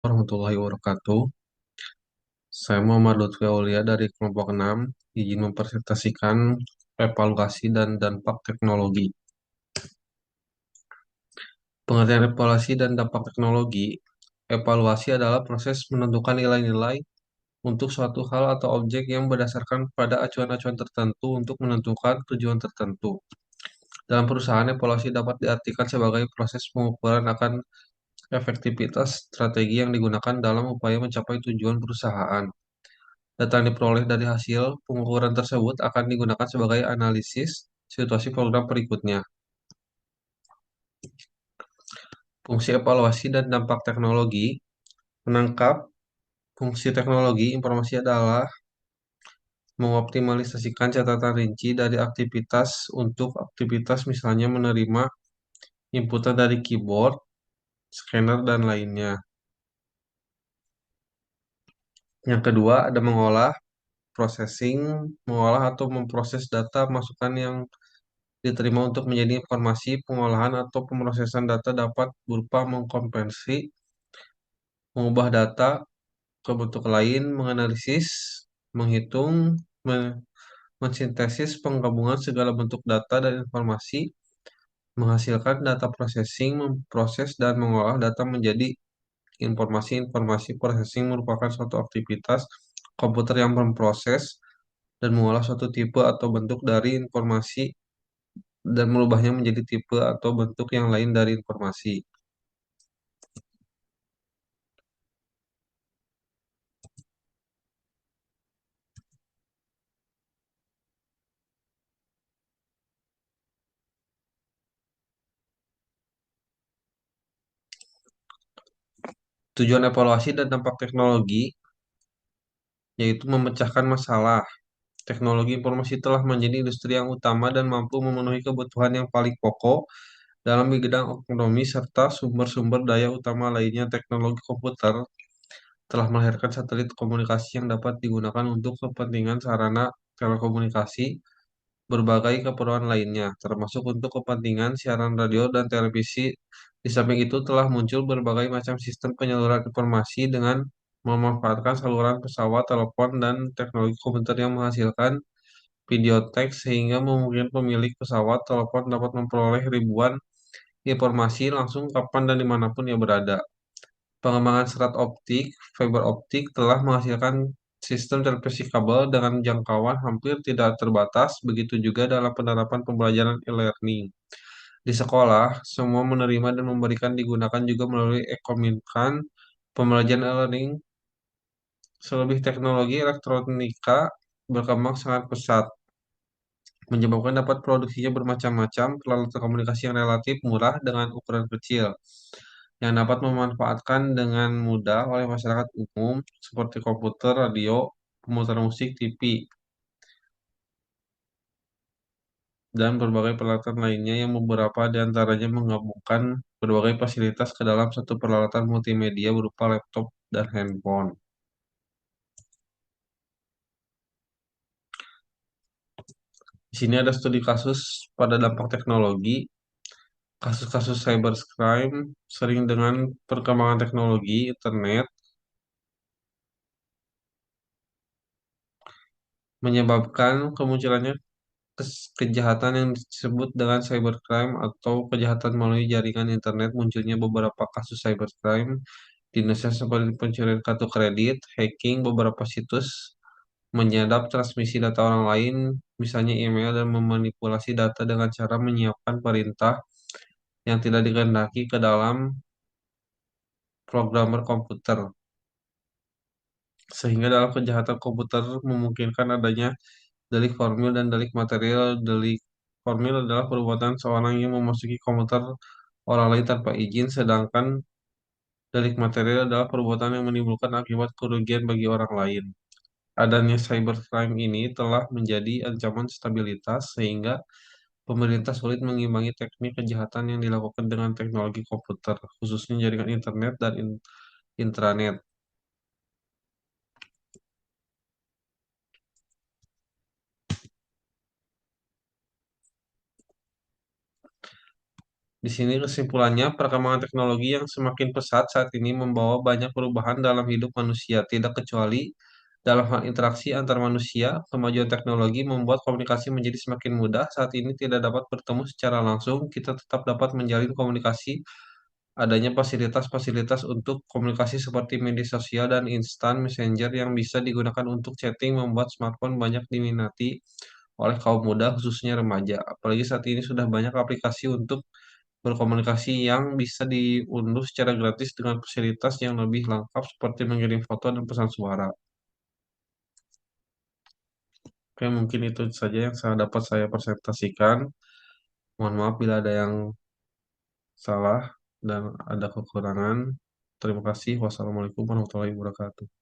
Warahmatullahi wabarakatuh. Saya Muhammad Lutfi Aulia dari kelompok 6, izin mempresentasikan evaluasi dan dampak teknologi. Pengertian evaluasi dan dampak teknologi. Evaluasi adalah proses menentukan nilai-nilai untuk suatu hal atau objek yang berdasarkan pada acuan-acuan tertentu untuk menentukan tujuan tertentu. Dalam perusahaan, evaluasi dapat diartikan sebagai proses pengukuran akan efektivitas strategi yang digunakan dalam upaya mencapai tujuan perusahaan. Data yang diperoleh dari hasil pengukuran tersebut akan digunakan sebagai analisis situasi program berikutnya. Fungsi evaluasi dan dampak teknologi menangkap fungsi teknologi informasi adalah mengoptimalisasikan catatan rinci dari aktivitas untuk aktivitas misalnya menerima inputan dari keyboard, scanner, dan lainnya. Yang kedua ada processing, mengolah atau memproses data masukan yang diterima untuk menjadi informasi. Pengolahan atau pemrosesan data dapat berupa mengkonversi, mengubah data ke bentuk lain, menganalisis, menghitung, me- mensintesis penggabungan segala bentuk data dan informasi, menghasilkan data processing, memproses dan mengolah data menjadi informasi. Processing merupakan suatu aktivitas komputer yang memproses dan mengolah suatu tipe atau bentuk dari informasi dan merubahnya menjadi tipe atau bentuk yang lain dari informasi. Tujuan evaluasi dan dampak teknologi yaitu memecahkan masalah. Teknologi informasi telah menjadi industri yang utama dan mampu memenuhi kebutuhan yang paling pokok dalam bidang ekonomi serta sumber-sumber daya utama lainnya. Teknologi komputer telah melahirkan satelit komunikasi yang dapat digunakan untuk kepentingan sarana telekomunikasi, berbagai keperluan lainnya, termasuk untuk kepentingan siaran radio dan televisi. Di samping itu telah muncul berbagai macam sistem penyaluran informasi dengan memanfaatkan saluran pesawat, telepon, dan teknologi komputer yang menghasilkan video teks sehingga memungkinkan pemilik pesawat telepon dapat memperoleh ribuan informasi langsung kapan dan dimanapun ia berada. Pengembangan serat optik, fiber optik telah menghasilkan sistem televisi kabel dengan jangkauan hampir tidak terbatas, begitu juga dalam penerapan pembelajaran e-learning. Di sekolah, semua menerima dan memberikan digunakan juga melalui e-kominkan, pembelajaran e-learning, selebih teknologi elektronika berkembang sangat pesat, menyebabkan dapat produksinya bermacam-macam peralatan komunikasi yang relatif murah dengan ukuran kecil, yang dapat memanfaatkan dengan mudah oleh masyarakat umum seperti komputer, radio, pemutar musik, TV, dan berbagai peralatan lainnya yang beberapa di antaranya menggabungkan berbagai fasilitas ke dalam satu peralatan multimedia berupa laptop dan handphone. Di sini ada studi kasus pada dampak teknologi. Kasus-kasus cybercrime sering dengan perkembangan teknologi, internet, menyebabkan kemunculannya kejahatan yang disebut dengan cybercrime atau kejahatan melalui jaringan internet. Munculnya beberapa kasus cybercrime di Indonesia seperti pencurian kartu kredit, hacking beberapa situs, menyadap transmisi data orang lain, misalnya email, dan memanipulasi data dengan cara menyiapkan perintah yang tidak dikehendaki ke dalam programmer komputer. Sehingga dalam kejahatan komputer memungkinkan adanya delik formil dan delik material. Delik formil adalah perbuatan seorang yang memasuki komputer orang lain tanpa izin, sedangkan delik material adalah perbuatan yang menimbulkan akibat kerugian bagi orang lain. Adanya cybercrime ini telah menjadi ancaman stabilitas sehingga pemerintah sulit mengimbangi teknik kejahatan yang dilakukan dengan teknologi komputer, khususnya jaringan internet dan intranet. Di sini kesimpulannya, perkembangan teknologi yang semakin pesat saat ini membawa banyak perubahan dalam hidup manusia, tidak kecuali dalam hal interaksi antar manusia. Kemajuan teknologi membuat komunikasi menjadi semakin mudah. Saat ini tidak dapat bertemu secara langsung, kita tetap dapat menjalin komunikasi. Adanya fasilitas-fasilitas untuk komunikasi seperti media sosial dan instant messenger yang bisa digunakan untuk chatting membuat smartphone banyak diminati oleh kaum muda, khususnya remaja. Apalagi saat ini sudah banyak aplikasi untuk berkomunikasi yang bisa diunduh secara gratis dengan fasilitas yang lebih lengkap seperti mengirim foto dan pesan suara. Oke, mungkin itu saja yang dapat saya presentasikan. Mohon maaf bila ada yang salah dan ada kekurangan. Terima kasih. Wassalamualaikum warahmatullahi wabarakatuh.